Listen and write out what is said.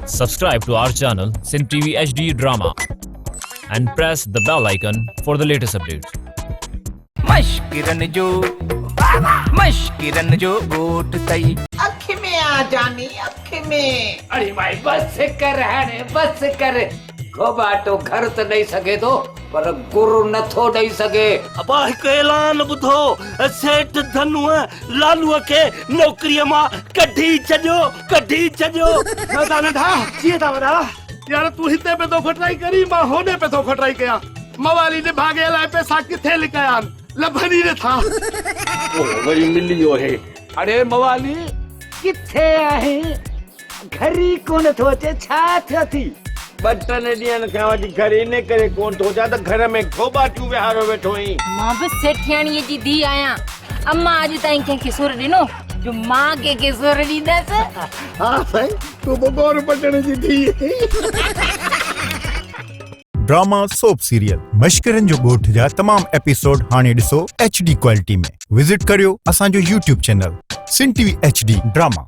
Subscribe to our channel Sin TV HD Drama and press the bell icon for the latest updates. मश्किरन जो गोट तई अख में आ जानी अख में। अरे भाई बस कर है बस कर बाटो घर तो नहीं सके तो पर गुरु न थो नहीं सके। अब हिकु ऐलान ॿुधो, सेठ धनुअ लालूअ खे नौकरीअ मां कढी छॾियो। नथा नथा कीअं था वॾा यार, तूं हिते पे तो खटाई करी, मां होॾे पे तो खटाई कयां। मवाली ने भागे लाइ पैसा किथे लिकाया आहिनि, लभनी ने था वरी मिली वियो हे। अरे मवाली किथे आहे, घर ही कोन थो अचे, छा थियो थी? बटन ॾियण खां वठी घर इन करे कोन थो अचां त घर में खोबाटियूं विहारो वेठो आहीं। मां बि सेठियाणीअ जी धीउ आहियां। अम्मा अॼु ताईं कंहिंखे सुर ॾिनो जो मां कंहिंखे सुर ॾींदसि? हा साईं, तूं बगौर बटन जी थी। ड्रामा सोप सीरियल मश्किरन जो ॻोठ जा तमाम एपिसोड हाणे ॾिसो HD क्वालिटी में। विजिट करियो असांजो YouTube चैनल सिन TV HD ड्रामा।